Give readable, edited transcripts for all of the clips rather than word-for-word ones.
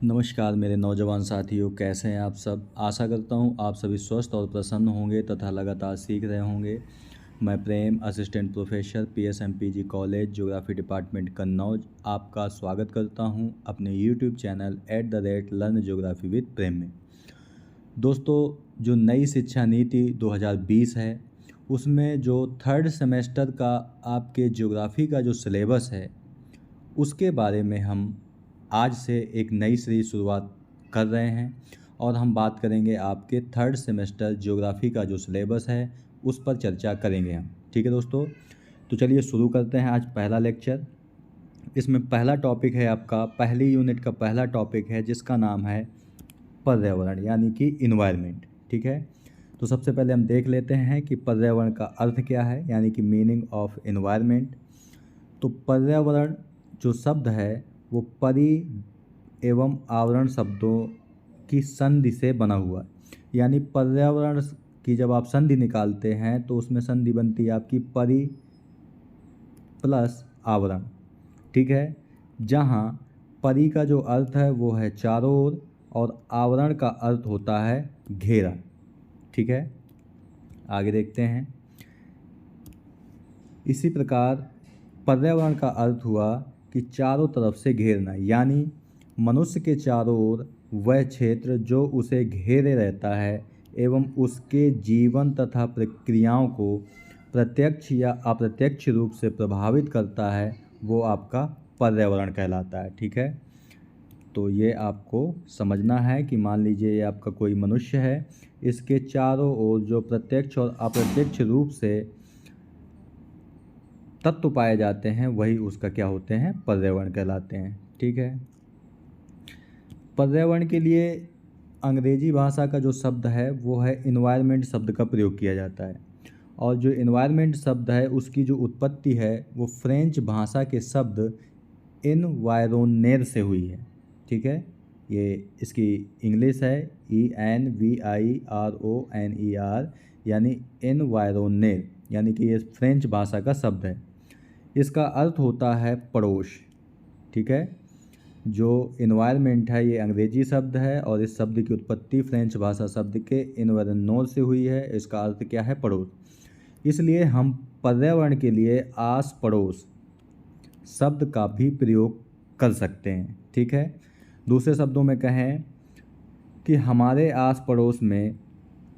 नमस्कार मेरे नौजवान साथियों, कैसे हैं आप सब। आशा करता हूं आप सभी स्वस्थ और प्रसन्न होंगे तथा लगातार सीख रहे होंगे। मैं Prem, assistant professor PSMPG college geography department Kannauj आपका स्वागत करता हूं अपने YouTube channel @learn geography with Prem में। दोस्तों, जो नई शिक्षा नीति 2020 है उसमें जो थर्ड सेमेस्टर का आपके ज्योग्राफी का जो सिलेबस है उसके बारे में हम आज से एक नई सीरीज शुरुआत कर रहे हैं और हम बात करेंगे आपके थर्ड सेमेस्टर ज्योग्राफी का जो सिलेबस है उस पर चर्चा करेंगे हम। ठीक है दोस्तों, तो चलिए शुरू करते हैं आज पहला लेक्चर। इसमें पहला टॉपिक है आपका, पहली यूनिट का पहला टॉपिक है जिसका नाम है पर्यावरण यानी कि इन्वायरमेंट। ठीक है, तो सबसे पहले हम देख लेते हैं कि पर्यावरण का अर्थ क्या है यानी कि मीनिंग ऑफ इन्वायरमेंट। तो पर्यावरण जो शब्द है वो परि एवं आवरण शब्दों की संधि से बना हुआ है। यानी पर्यावरण की जब आप संधि निकालते हैं तो उसमें संधि बनती है आपकी परि प्लस आवरण। ठीक है, जहाँ परि का जो अर्थ है वो है चारों ओर और आवरण का अर्थ होता है घेरा। ठीक है, आगे देखते हैं। इसी प्रकार पर्यावरण का अर्थ हुआ कि चारों तरफ से घेरना, यानी मनुष्य के चारों ओर वह क्षेत्र जो उसे घेरे रहता है एवं उसके जीवन तथा प्रक्रियाओं को प्रत्यक्ष या अप्रत्यक्ष रूप से प्रभावित करता है, वो आपका पर्यावरण कहलाता है। ठीक है, तो ये आपको समझना है कि मान लीजिए ये आपका कोई मनुष्य है, इसके चारों ओर जो प्रत्यक्ष और अप्रत्यक्ष रूप से तत्व पाए जाते हैं वही उसका क्या होते हैं, पर्यावरण कहलाते हैं। ठीक है, पर्यावरण के लिए अंग्रेजी भाषा का जो शब्द है वो है इन्वायरमेंट शब्द का प्रयोग किया जाता है। और जो इन्वायरमेंट शब्द है उसकी जो उत्पत्ति है वो फ्रेंच भाषा के शब्द इनवायरोनेर से हुई है। ठीक है, ये इसकी इंग्लिश है ENVIRONER यानी इनवायरोनेर, यानी कि ये फ्रेंच भाषा का शब्द है। इसका अर्थ होता है पड़ोस। ठीक है, जो इन्वायरमेंट है ये अंग्रेजी शब्द है और इस शब्द की उत्पत्ति फ्रेंच भाषा शब्द के इन्वायरोनोर से हुई है। इसका अर्थ क्या है, पड़ोस। इसलिए हम पर्यावरण के लिए आस पड़ोस शब्द का भी प्रयोग कर सकते हैं। ठीक है, दूसरे शब्दों में कहें कि हमारे आस पड़ोस में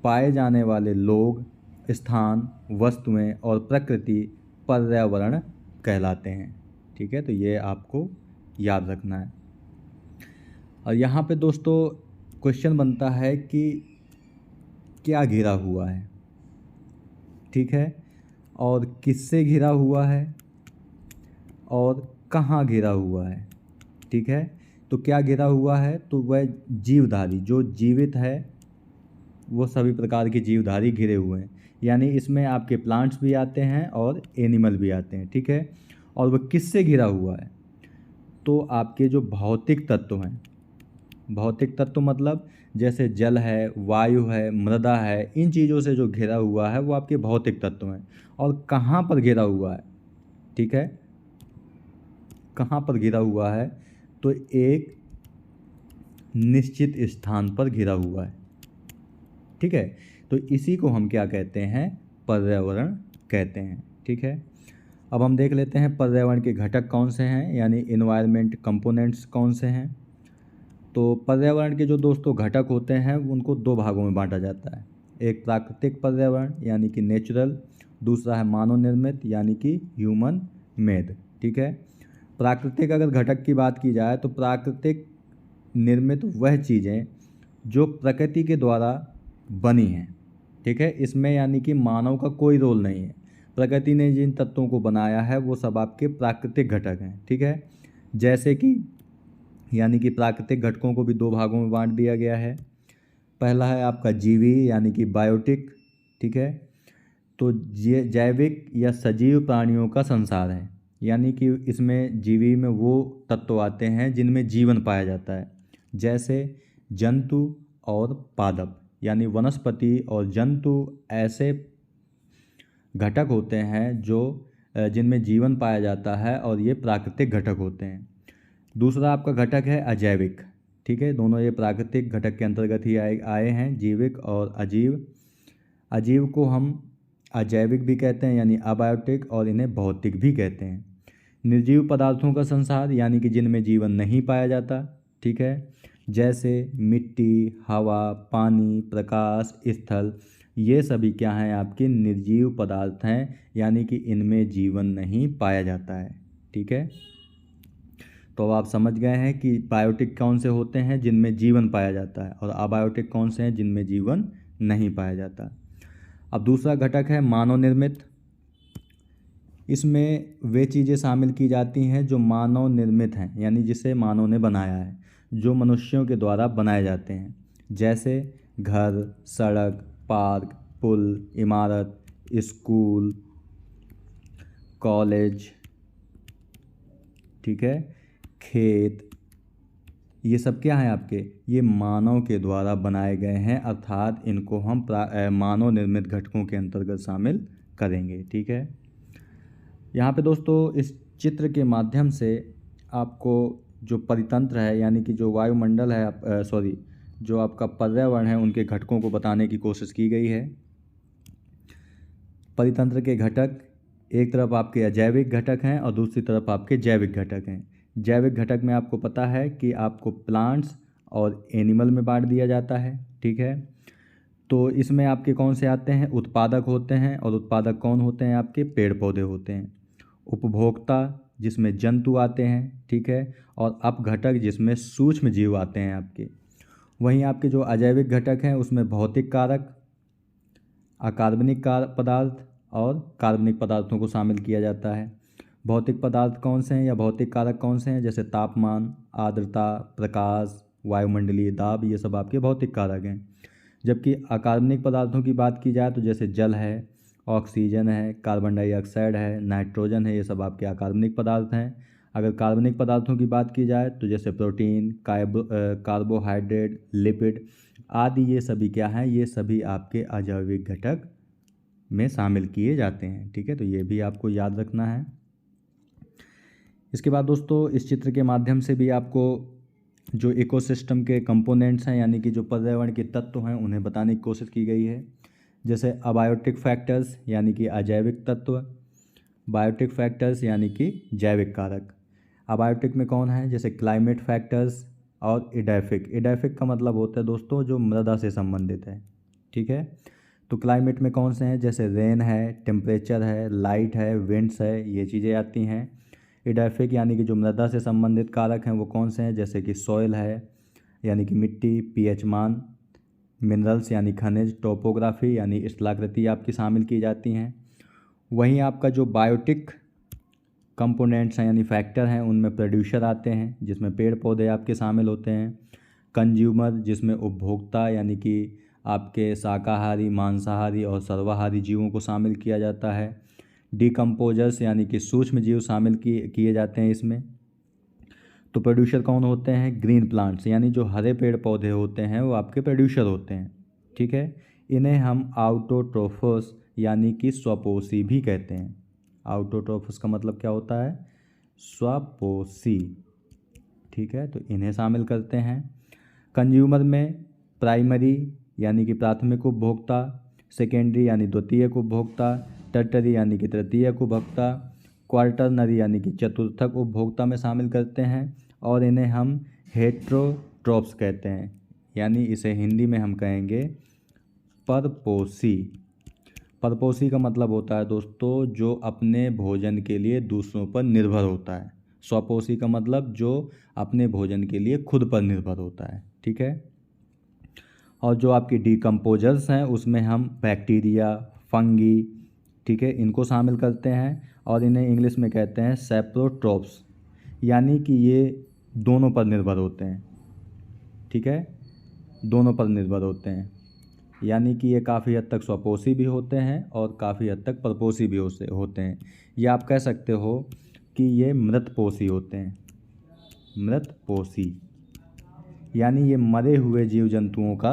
पाए जाने वाले लोग, स्थान, वस्तुएं और प्रकृति पर्यावरण कहलाते हैं। ठीक है, तो ये आपको याद रखना है। और यहाँ पे दोस्तों क्वेश्चन बनता है कि क्या घिरा हुआ है। ठीक है, और किससे घिरा हुआ है और कहाँ घिरा हुआ है। ठीक है, तो क्या घिरा हुआ है, तो वह जीवधारी जो जीवित है वो सभी प्रकार के जीवधारी घिरे हुए हैं। यानी इसमें आपके प्लांट्स भी आते हैं और एनिमल भी आते हैं। ठीक है, और वह किससे घिरा हुआ है, तो आपके जो भौतिक तत्व हैं, भौतिक तत्व मतलब जैसे जल है, वायु है, मृदा है, इन चीज़ों से जो घिरा हुआ है वो आपके भौतिक तत्व हैं। और कहाँ पर घिरा हुआ है, ठीक है, कहाँ पर घिरा हुआ है, तो एक निश्चित स्थान पर घिरा हुआ है। ठीक है, तो इसी को हम क्या कहते हैं, पर्यावरण कहते हैं। ठीक है, अब हम देख लेते हैं पर्यावरण के घटक कौन से हैं, यानी इन्वायरमेंट कंपोनेंट्स कौन से हैं। तो पर्यावरण के जो दोस्तों घटक होते हैं उनको दो भागों में बांटा जाता है। एक प्राकृतिक पर्यावरण यानी कि नेचुरल, दूसरा है मानव निर्मित यानी कि ह्यूमन मेड। ठीक है, प्राकृतिक अगर घटक की बात की जाए तो प्राकृतिक निर्मित वह चीज़ें जो प्रकृति के द्वारा बनी हैं। ठीक है, इसमें यानी कि मानव का कोई रोल नहीं है। प्रकृति ने जिन तत्वों को बनाया है वो सब आपके प्राकृतिक घटक हैं। ठीक है, जैसे कि यानी कि प्राकृतिक घटकों को भी दो भागों में बांट दिया गया है। पहला है आपका जीवी यानी कि बायोटिक। ठीक है, तो जैविक या सजीव प्राणियों का संसार है, यानी कि इसमें जीवी में वो तत्व आते हैं जिनमें जीवन पाया जाता है, जैसे जंतु और पादप, यानी वनस्पति और जंतु ऐसे घटक होते हैं जो जिनमें जीवन पाया जाता है और ये प्राकृतिक घटक होते हैं। दूसरा आपका घटक है अजैविक। ठीक है, दोनों ये प्राकृतिक घटक के अंतर्गत ही आए हैं, जीविक और अजीव। अजीव को हम अजैविक भी कहते हैं यानी अबायोटिक, और इन्हें भौतिक भी कहते हैं। निर्जीव पदार्थों का संसार यानी कि जिनमें जीवन नहीं पाया जाता, ठीक है, जैसे मिट्टी, हवा, पानी, प्रकाश, स्थल, ये सभी क्या हैं आपके निर्जीव पदार्थ हैं, यानी कि इनमें जीवन नहीं पाया जाता है। ठीक है, तो आप समझ गए हैं कि बायोटिक कौन से होते हैं जिनमें जीवन पाया जाता है, और अबायोटिक कौन से हैं जिनमें जीवन नहीं पाया जाता। अब दूसरा घटक है मानव निर्मित। इसमें वे चीज़ें शामिल की जाती हैं जो मानव निर्मित हैं, यानी जिसे मानव ने बनाया है, जो मनुष्यों के द्वारा बनाए जाते हैं, जैसे घर, सड़क, पार्क, पुल, इमारत, स्कूल, कॉलेज, ठीक है, खेत, ये सब क्या है आपके, ये मानव के द्वारा बनाए गए हैं, अर्थात इनको हम मानव निर्मित घटकों के अंतर्गत शामिल करेंगे। ठीक है, यहाँ पे दोस्तों इस चित्र के माध्यम से आपको जो परितंत्र है यानी कि जो वायुमंडल है, जो आपका पर्यावरण है, उनके घटकों को बताने की कोशिश की गई है। परितंत्र के घटक एक तरफ आपके अजैविक घटक हैं और दूसरी तरफ आपके जैविक घटक हैं। जैविक घटक में आपको पता है कि आपको प्लांट्स और एनिमल में बांट दिया जाता है। ठीक है, तो इसमें आपके कौन से आते हैं, उत्पादक होते हैं, और उत्पादक कौन होते हैं आपके, पेड़ पौधे होते हैं। उपभोक्ता जिसमें जंतु आते हैं, ठीक है, और अपघटक जिसमें सूक्ष्म जीव आते हैं आपके। वहीं आपके जो अजैविक घटक हैं उसमें भौतिक कारक, अकार्बनिक पदार्थ और कार्बनिक पदार्थों को शामिल किया जाता है। भौतिक पदार्थ कौन से हैं या भौतिक कारक कौन से हैं, जैसे तापमान, आर्द्रता, प्रकाश, वायुमंडलीय दाब, ये सब आपके भौतिक कारक हैं। जबकि अकार्बनिक पदार्थों की बात की जाए तो जैसे जल है, ऑक्सीजन है, कार्बन डाइऑक्साइड है, नाइट्रोजन है, ये सब आपके अकार्बनिक पदार्थ हैं। अगर कार्बनिक पदार्थों की बात की जाए तो जैसे प्रोटीन, कार्बोहाइड्रेट, लिपिड आदि, ये सभी क्या हैं, ये सभी आपके अजैविक घटक में शामिल किए जाते हैं। ठीक है, तो ये भी आपको याद रखना है। इसके बाद दोस्तों इस चित्र के माध्यम से भी आपको जो इकोसिस्टम के कंपोनेंट्स हैं यानी कि जो पर्यावरण के तत्व हैं उन्हें बताने की कोशिश की गई है। जैसे अबायोटिक फैक्टर्स यानी कि अजैविक तत्व, बायोटिक फैक्टर्स यानी कि जैविक कारक। अबायोटिक में कौन है, जैसे क्लाइमेट फैक्टर्स और इडैफिक। इडैफिक का मतलब होता है दोस्तों जो मृदा से संबंधित है। ठीक है, तो क्लाइमेट में कौन से हैं, जैसे रेन है, टेम्परेचर है, लाइट है, विंड्स है, ये चीज़ें आती हैं। इडैफिक यानी कि जो मृदा से संबंधित कारक हैं वो कौन से हैं, जैसे कि सॉइल है यानी कि मिट्टी, पीएच मान, मिनरल्स यानी खनिज, टोपोग्राफी यानी स्थलाकृति आपकी शामिल की जाती हैं। वहीं आपका जो बायोटिक कंपोनेंट्स हैं यानी फैक्टर हैं उनमें प्रोड्यूसर आते हैं जिसमें पेड़ पौधे आपके शामिल होते हैं। कंज्यूमर जिसमें उपभोक्ता यानी कि आपके शाकाहारी, मांसाहारी और सर्वाहारी जीवों को शामिल किया जाता है। डिकम्पोजर्स यानी कि सूक्ष्म जीव शामिल किए जाते हैं इसमें। तो प्रोड्यूसर कौन होते हैं, ग्रीन प्लांट्स यानी जो हरे पेड़ पौधे होते हैं वो आपके प्रोड्यूसर होते हैं। ठीक है, इन्हें हम आउटोट्रोफस यानी कि स्वपोषी भी कहते हैं। आउटोट्रोफस का मतलब क्या होता है, स्वपोषी। ठीक है, तो इन्हें शामिल करते हैं। कंज्यूमर में प्राइमरी यानी कि प्राथमिक उपभोक्ता, सेकेंडरी यानी द्वितीयक उपभोक्ता, टर्टरी यानी कि तृतीयक उपभोक्ता, क्वार्टरनरी यानी कि चतुर्थक उपभोक्ता में शामिल करते हैं। और इन्हें हम हेट्रोट्रोप्स कहते हैं, यानी इसे हिंदी में हम कहेंगे परपोषी। परपोषी का मतलब होता है दोस्तों जो अपने भोजन के लिए दूसरों पर निर्भर होता है। स्वपोषी का मतलब जो अपने भोजन के लिए खुद पर निर्भर होता है। ठीक है, और जो आपकी डिकम्पोजर्स हैं उसमें हम बैक्टीरिया, फंगी, ठीक है, इनको शामिल करते हैं। और इन्हें इंग्लिश में कहते हैं सेप्रोट्रोप्स, यानी कि ये दोनों पर निर्भर होते हैं। ठीक है, दोनों पर निर्भर होते हैं, यानी कि ये काफ़ी हद तक स्वपोषी भी होते हैं और काफ़ी हद तक परपोषी भी होते हैं। या आप कह सकते हो कि ये मृतपोषी होते हैं। मृतपोषी यानी ये मरे हुए जीव जंतुओं का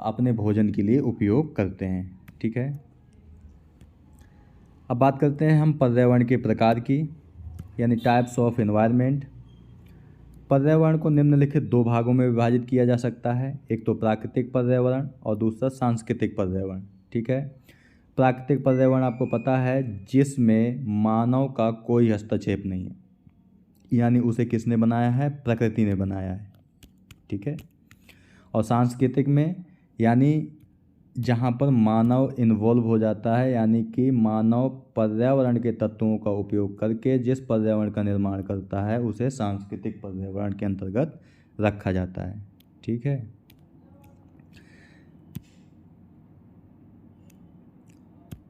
अपने भोजन के लिए उपयोग करते हैं। ठीक है, अब बात करते हैं हम पर्यावरण के प्रकार की, यानी टाइप्स ऑफ एनवायरनमेंट। पर्यावरण को निम्नलिखित दो भागों में विभाजित किया जा सकता है, एक तो प्राकृतिक पर्यावरण और दूसरा सांस्कृतिक पर्यावरण। ठीक है, प्राकृतिक पर्यावरण आपको पता है जिसमें मानव का कोई हस्तक्षेप नहीं है, यानी उसे किसने बनाया है, प्रकृति ने बनाया है। ठीक है, और सांस्कृतिक में यानी जहाँ पर मानव इन्वॉल्व हो जाता है, यानी कि मानव पर्यावरण के तत्वों का उपयोग करके जिस पर्यावरण का निर्माण करता है उसे सांस्कृतिक पर्यावरण के अंतर्गत रखा जाता है। ठीक है,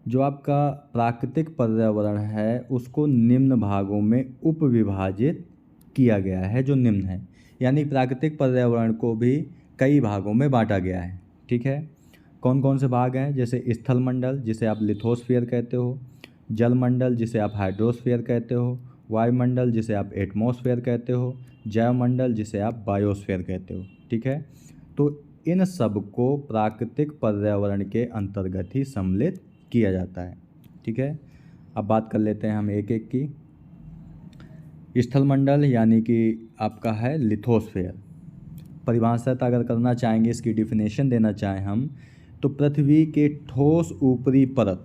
जो आपका प्राकृतिक पर्यावरण है उसको निम्न भागों में उपविभाजित किया गया है, जो निम्न है, यानी प्राकृतिक पर्यावरण को भी कई भागों में बांटा गया है। ठीक है, कौन कौन से भाग हैं, जैसे स्थल मंडल जिसे आप लिथोस्फीयर कहते हो, जल मंडल जिसे आप हाइड्रोस्फीयर कहते हो, वायुमंडल जिसे आप एटमॉस्फेयर कहते हो, जैव मंडल जिसे आप बायोस्फीयर कहते हो। ठीक है, तो इन सब को प्राकृतिक पर्यावरण के अंतर्गत ही सम्मिलित किया जाता है। ठीक है, अब बात कर लेते हैं हम एक एक की। स्थल मंडल यानी कि आपका है लिथोस्फीयर। परिभाषित अगर करना चाहेंगे, इसकी डिफिनेशन देना चाहें हम, तो पृथ्वी के ठोस ऊपरी परत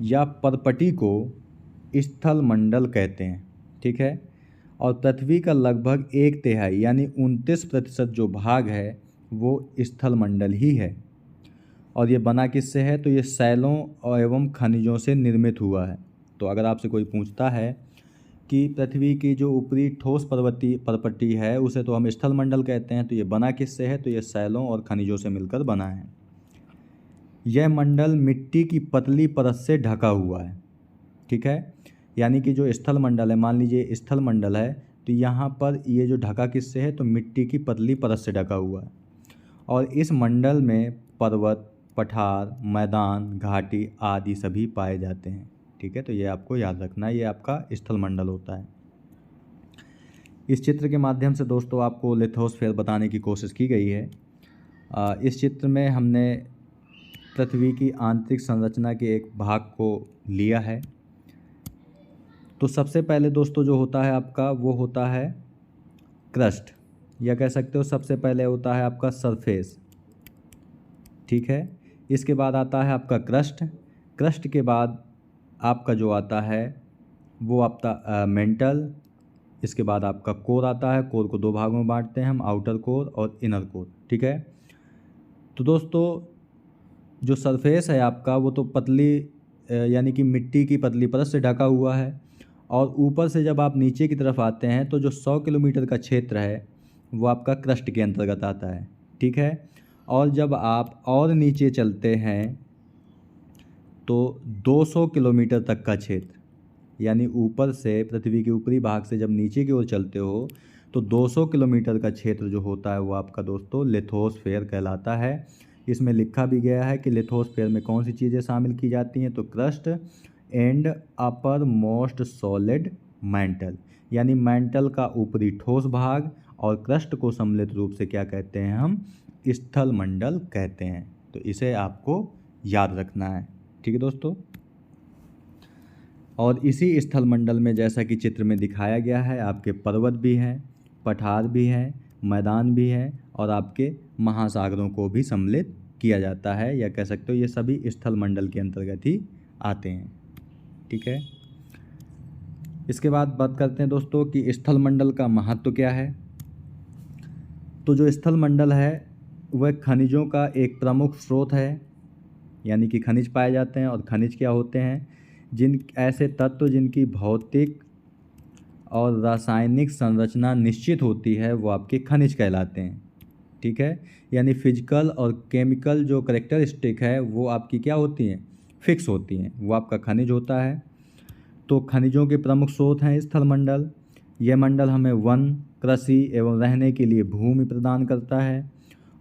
या परपटी को स्थल मंडल कहते हैं। ठीक है, और पृथ्वी का लगभग 1/3 यानी 29% जो भाग है वो स्थल मंडल ही है। और ये बना किससे है, तो ये सैलों एवं खनिजों से निर्मित हुआ है। तो अगर आपसे कोई पूछता है कि पृथ्वी की जो ऊपरी ठोस परपटी है उसे तो हम स्थल मंडल कहते हैं, तो ये बना किससे है, तो ये सैलों और खनिजों से मिलकर बना है। यह मंडल मिट्टी की पतली परत से ढका हुआ है। ठीक है, यानी कि जो स्थल मंडल है, मान लीजिए स्थल मंडल है, तो यहाँ पर ये जो ढका किससे है, तो मिट्टी की पतली परत से ढका हुआ है। और इस मंडल में पर्वत, पठार, मैदान, घाटी आदि सभी पाए जाते हैं। ठीक है, तो ये आपको याद रखना है, ये आपका स्थल मंडल होता है। इस चित्र के माध्यम से दोस्तों आपको लिथोस्फीयर बताने की कोशिश की गई है। इस चित्र में हमने पृथ्वी की आंतरिक संरचना के एक भाग को लिया है। तो सबसे पहले दोस्तों जो होता है आपका वो होता है क्रस्ट, या कह सकते हो सबसे पहले होता है आपका सरफेस। ठीक है, इसके बाद आता है आपका क्रस्ट। क्रस्ट के बाद आपका जो आता है वो आपका मेंटल। इसके बाद आपका कोर आता है। कोर को दो भागों में बांटते हैं हम, आउटर कोर और इनर कोर। ठीक है, तो दोस्तों जो सरफेस है आपका वो तो पतली यानी कि मिट्टी की पतली परत से ढका हुआ है। और ऊपर से जब आप नीचे की तरफ आते हैं तो जो 100 किलोमीटर का क्षेत्र है वो आपका क्रस्ट के अंतर्गत आता है। ठीक है, और जब आप और नीचे चलते हैं तो 200 किलोमीटर तक का क्षेत्र, यानी ऊपर से पृथ्वी के ऊपरी भाग से जब नीचे की ओर चलते हो तो 200 किलोमीटर का क्षेत्र जो होता है वो आपका दोस्तों लिथोस्फीयर कहलाता है। इसमें लिखा भी गया है कि लिथोस्फीयर में कौन सी चीज़ें शामिल की जाती हैं, तो crust and uppermost solid mantle, यानी मैंटल का ऊपरी ठोस भाग, और क्रस्ट को सम्मिलित रूप से क्या कहते हैं हम, स्थल मंडल कहते हैं। तो इसे आपको याद रखना है। ठीक है दोस्तों, और इसी स्थल मंडल में जैसा कि चित्र में दिखाया गया है आपके पर्वत भी हैं, पठार भी हैं, मैदान भी हैं, और आपके महासागरों को भी सम्मिलित किया जाता है, या कह सकते हो ये सभी स्थल मंडल के अंतर्गत ही आते हैं। ठीक है, इसके बाद बात करते हैं दोस्तों कि स्थल मंडल का महत्व क्या है। तो जो स्थल मंडल है वह खनिजों का एक प्रमुख स्रोत है, यानी कि खनिज पाए जाते हैं। और खनिज क्या होते हैं, जिन ऐसे तत्व जिनकी भौतिक और रासायनिक संरचना निश्चित होती है वो आपके खनिज कहलाते हैं। ठीक है, यानी फिजिकल और केमिकल जो करेक्टरिस्टिक है वो आपकी क्या होती हैं, फिक्स होती हैं, वो आपका खनिज होता है। तो खनिजों के प्रमुख स्रोत हैं स्थल मंडल। यह मंडल हमें वन, कृषि एवं रहने के लिए भूमि प्रदान करता है।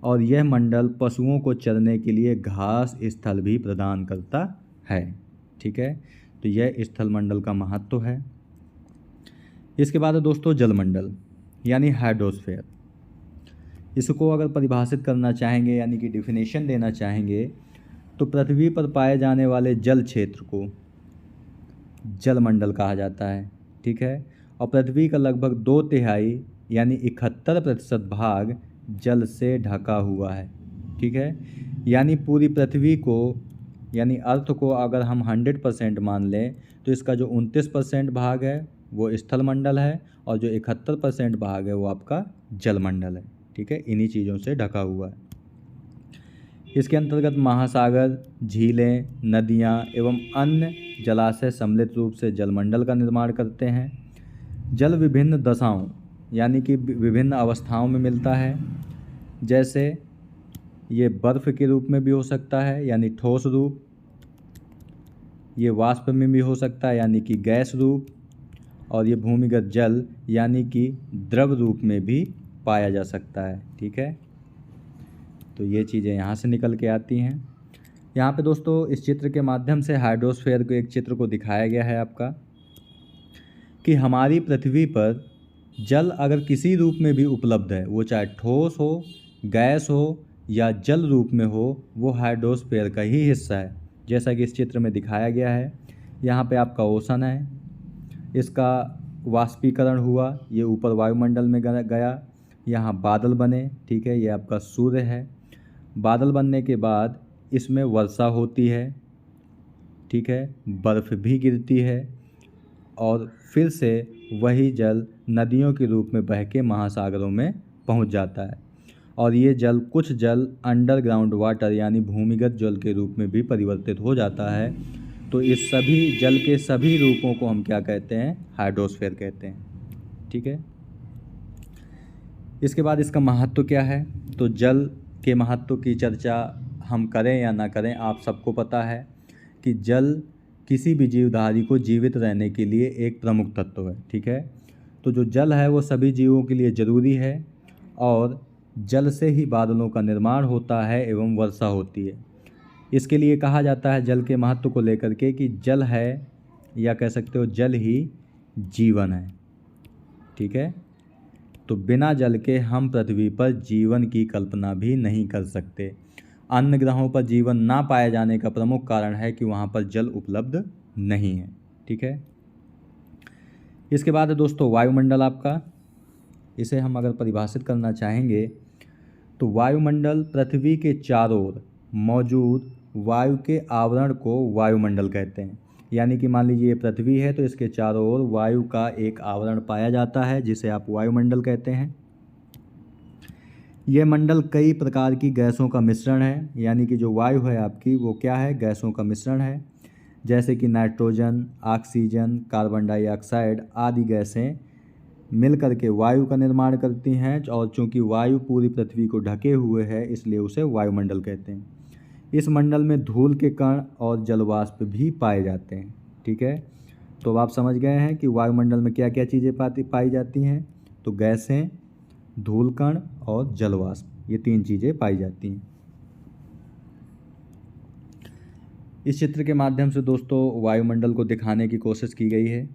और यह मंडल पशुओं को चरने के लिए घास स्थल भी प्रदान करता है। ठीक है, तो यह स्थल मंडल का महत्व है। इसके बाद है दोस्तों जलमंडल यानी हाइड्रोस्फीयर। इसको अगर परिभाषित करना चाहेंगे यानी कि डिफिनेशन देना चाहेंगे तो पृथ्वी पर पाए जाने वाले जल क्षेत्र को जलमंडल कहा जाता है। ठीक है, और पृथ्वी का लगभग 2/3 यानी 71% भाग जल से ढका हुआ है। ठीक है, यानी पूरी पृथ्वी को यानी अर्थ को अगर हम 100% मान लें तो इसका जो 29% भाग है वो स्थलमंडल है और जो 71% भाग है वो आपका जलमंडल है। ठीक है, इन्हीं चीज़ों से ढका हुआ है। इसके अंतर्गत महासागर, झीलें, नदियाँ एवं अन्य जलाशय सम्मिलित रूप से जलमंडल का निर्माण करते हैं। जल विभिन्न दशाओं यानी कि विभिन्न अवस्थाओं में मिलता है। जैसे ये बर्फ़ के रूप में भी हो सकता है यानी ठोस रूप, ये वाष्प में भी हो सकता है यानी कि गैस रूप, और ये भूमिगत जल यानी कि द्रव रूप में भी पाया जा सकता है। ठीक है, तो ये चीज़ें यहाँ से निकल के आती हैं। यहाँ पे दोस्तों इस चित्र के माध्यम से हाइड्रोस्फीयर को एक चित्र को दिखाया गया है आपका कि हमारी पृथ्वी पर जल अगर किसी रूप में भी उपलब्ध है, वो चाहे ठोस हो, गैस हो या जल रूप में हो, वो हाइड्रोस्फीयर का ही हिस्सा है। जैसा कि इस चित्र में दिखाया गया है, यहाँ पे आपका ओशन है, इसका वाष्पीकरण हुआ, ये ऊपर वायुमंडल में गया, यहाँ बादल बने। ठीक है, ये आपका सूर्य है। बादल बनने के बाद इसमें वर्षा होती है। ठीक है, बर्फ़ भी गिरती है और फिर से वही जल नदियों के रूप में बह के महासागरों में पहुंच जाता है और ये जल कुछ जल अंडरग्राउंड वाटर यानी भूमिगत जल के रूप में भी परिवर्तित हो जाता है। तो इस सभी जल के सभी रूपों को हम क्या कहते हैं? हाइड्रोस्फीयर कहते हैं। ठीक है, इसके बाद इसका महत्व क्या है? तो जल के महत्व की चर्चा हम करें या ना करें, आप सबको पता है कि जल किसी भी जीवधारी को जीवित रहने के लिए एक प्रमुख तत्व है। ठीक है, तो जो जल है वो सभी जीवों के लिए ज़रूरी है और जल से ही बादलों का निर्माण होता है एवं वर्षा होती है। इसके लिए कहा जाता है जल के महत्व को लेकर के कि जल है या कह सकते हो जल ही जीवन है। ठीक है, तो बिना जल के हम पृथ्वी पर जीवन की कल्पना भी नहीं कर सकते। अन्य ग्रहों पर जीवन ना पाए जाने का प्रमुख कारण है कि वहाँ पर जल उपलब्ध नहीं है। ठीक है, इसके बाद है दोस्तों वायुमंडल आपका। इसे हम अगर परिभाषित करना चाहेंगे तो वायुमंडल पृथ्वी के चारों ओर मौजूद वायु के आवरण को वायुमंडल कहते हैं। यानी कि मान लीजिए ये पृथ्वी है तो इसके चारों ओर वायु का एक आवरण पाया जाता है जिसे आप वायुमंडल कहते हैं। यह मंडल कई प्रकार की गैसों का मिश्रण है, यानी कि जो वायु है आपकी वो क्या है? गैसों का मिश्रण है। जैसे कि नाइट्रोजन, ऑक्सीजन, कार्बन डाइऑक्साइड आदि गैसें मिलकर के वायु का निर्माण करती हैं और चूंकि वायु पूरी पृथ्वी को ढके हुए है इसलिए उसे वायुमंडल कहते हैं। इस मंडल में धूल के कण और जलवाष्प भी पाए जाते हैं। ठीक है, तो अब आप समझ गए हैं कि वायुमंडल में क्या क्या चीज़ें पाई जाती हैं। तो गैसें, धूल कण और जलवाष्प, ये तीन चीज़ें पाई जाती हैं। इस चित्र के माध्यम से दोस्तों वायुमंडल को दिखाने की कोशिश की गई है।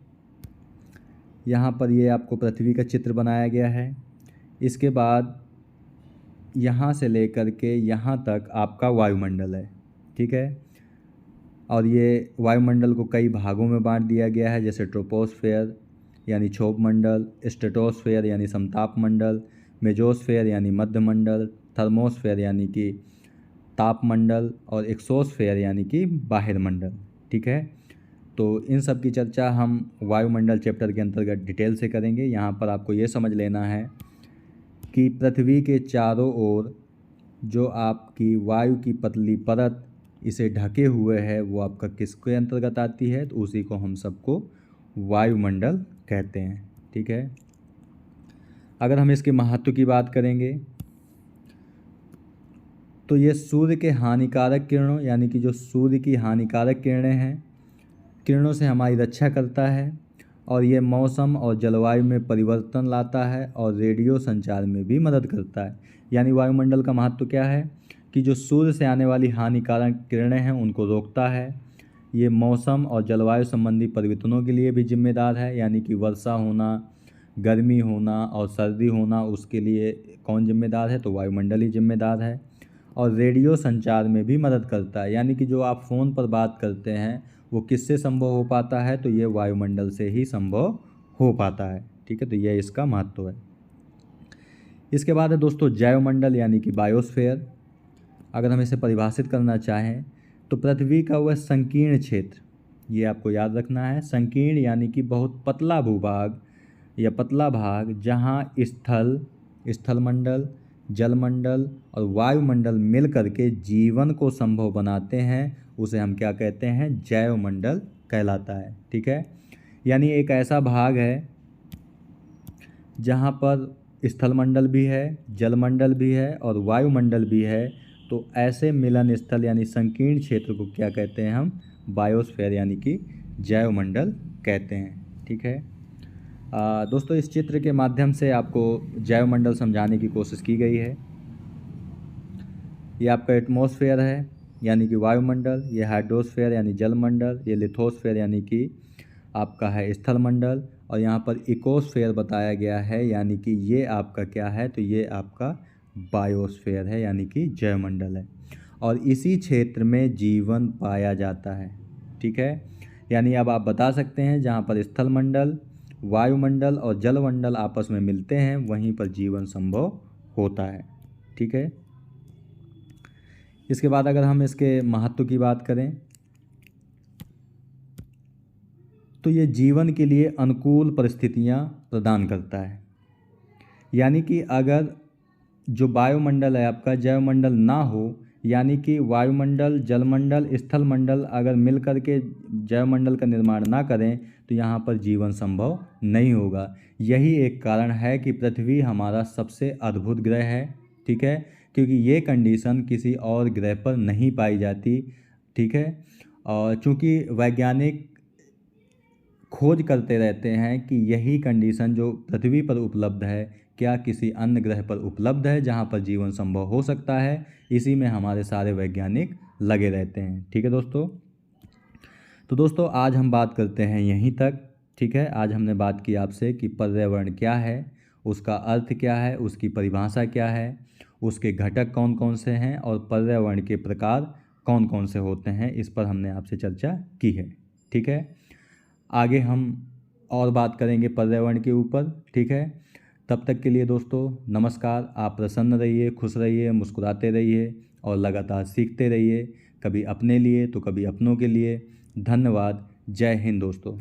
यहाँ पर ये आपको पृथ्वी का चित्र बनाया गया है। इसके बाद यहाँ से लेकर के यहाँ तक आपका वायुमंडल है। ठीक है, और ये वायुमंडल को कई भागों में बांट दिया गया है, जैसे ट्रोपोस्फेयर यानी क्षोभ मंडल, स्ट्रेटोस्फेयर यानी समताप मंडल, मेजोस्फेयर यानी मध्य मंडल, थर्मोस्फेयर यानी कि तापमंडल और एक्सोस्फेयर यानी कि बाह्य मंडल। ठीक है, तो इन सब की चर्चा हम वायुमंडल चैप्टर के अंतर्गत डिटेल से करेंगे। यहाँ पर आपको ये समझ लेना है कि पृथ्वी के चारों ओर जो आपकी वायु की पतली परत इसे ढके हुए है वो आपका किसके अंतर्गत आती है? तो उसी को हम सबको वायुमंडल कहते हैं। ठीक है, अगर हम इसके महत्व की बात करेंगे तो ये सूर्य के हानिकारक किरणों यानी कि जो सूर्य की हानिकारक किरणें हैं, किरणों से हमारी रक्षा करता है और ये मौसम और जलवायु में परिवर्तन लाता है और रेडियो संचार में भी मदद करता है। यानी वायुमंडल का महत्व क्या है कि जो सूर्य से आने वाली हानिकारक किरणें हैं उनको रोकता है। ये मौसम और जलवायु संबंधी परिवर्तनों के लिए भी जिम्मेदार है, यानी कि वर्षा होना, गर्मी होना और सर्दी होना, उसके लिए कौन जिम्मेदार है? तो वायुमंडल ही जिम्मेदार है। और रेडियो संचार में भी मदद करता है, यानी कि जो आप फ़ोन पर बात करते हैं वो किससे संभव हो पाता है? तो ये वायुमंडल से ही संभव हो पाता है। ठीक है, तो यह इसका महत्व है। इसके बाद है दोस्तों जैवमंडल यानी कि बायोस्फीयर। अगर हम इसे परिभाषित करना चाहें तो पृथ्वी का वह संकीर्ण क्षेत्र, ये आपको याद रखना है, संकीर्ण यानी कि बहुत पतला भूभाग या पतला भाग, जहाँ स्थलमंडल, जलमंडल और वायुमंडल मिल करके जीवन को संभव बनाते हैं, उसे हम क्या कहते हैं, जैवमंडल कहलाता है। ठीक है, यानी एक ऐसा भाग है जहाँ पर स्थलमंडल भी है, जलमंडल भी है और वायुमंडल भी है। तो ऐसे मिलन स्थल यानी संकीर्ण क्षेत्र को क्या कहते हैं हम, बायोस्फीयर यानी कि जैवमंडल कहते हैं। ठीक है दोस्तों, इस चित्र के माध्यम से आपको जैवमंडल समझाने की कोशिश की गई है। ये आपका एटमॉस्फेयर है यानी कि वायुमंडल, ये हाइड्रोस्फेयर यानी जलमंडल, ये लिथोस्फेयर यानी कि आपका है स्थलमंडल, और यहाँ पर इकोस्फेयर बताया गया है यानी कि ये आपका क्या है, तो ये आपका बायोस्फेयर है यानी कि जैवमंडल है, और इसी क्षेत्र में जीवन पाया जाता है। ठीक है, यानी अब आप बता सकते हैं जहाँ पर स्थलमंडल, वायुमंडल और जलमंडल आपस में मिलते हैं वहीं पर जीवन संभव होता है। ठीक है, इसके बाद अगर हम इसके महत्व की बात करें तो ये जीवन के लिए अनुकूल परिस्थितियां प्रदान करता है। यानी कि अगर जो वायुमंडल है आपका, जैवमंडल ना हो, यानी कि वायुमंडल, जलमंडल, स्थलमंडल अगर मिल कर के जैवमंडल का निर्माण ना करें तो यहाँ पर जीवन संभव नहीं होगा। यही एक कारण है कि पृथ्वी हमारा सबसे अद्भुत ग्रह है। ठीक है, क्योंकि ये कंडीशन किसी और ग्रह पर नहीं पाई जाती। ठीक है, और चूँकि वैज्ञानिक खोज करते रहते हैं कि यही कंडीशन जो पृथ्वी पर उपलब्ध है क्या किसी अन्य ग्रह पर उपलब्ध है जहाँ पर जीवन संभव हो सकता है, इसी में हमारे सारे वैज्ञानिक लगे रहते हैं। ठीक है दोस्तों, तो दोस्तों आज हम बात करते हैं यहीं तक। ठीक है, आज हमने बात की आपसे कि पर्यावरण क्या है, उसका अर्थ क्या है, उसकी परिभाषा क्या है, उसके घटक कौन कौन से हैं और पर्यावरण के प्रकार कौन कौन से होते हैं, इस पर हमने आपसे चर्चा की है। ठीक है, आगे हम और बात करेंगे पर्यावरण के ऊपर। ठीक है, तब तक के लिए दोस्तों नमस्कार। आप प्रसन्न रहिए, खुश रहिए, मुस्कुराते रहिए और लगातार सीखते रहिए, कभी अपने लिए तो कभी अपनों के लिए। धन्यवाद। जय हिंद दोस्तों।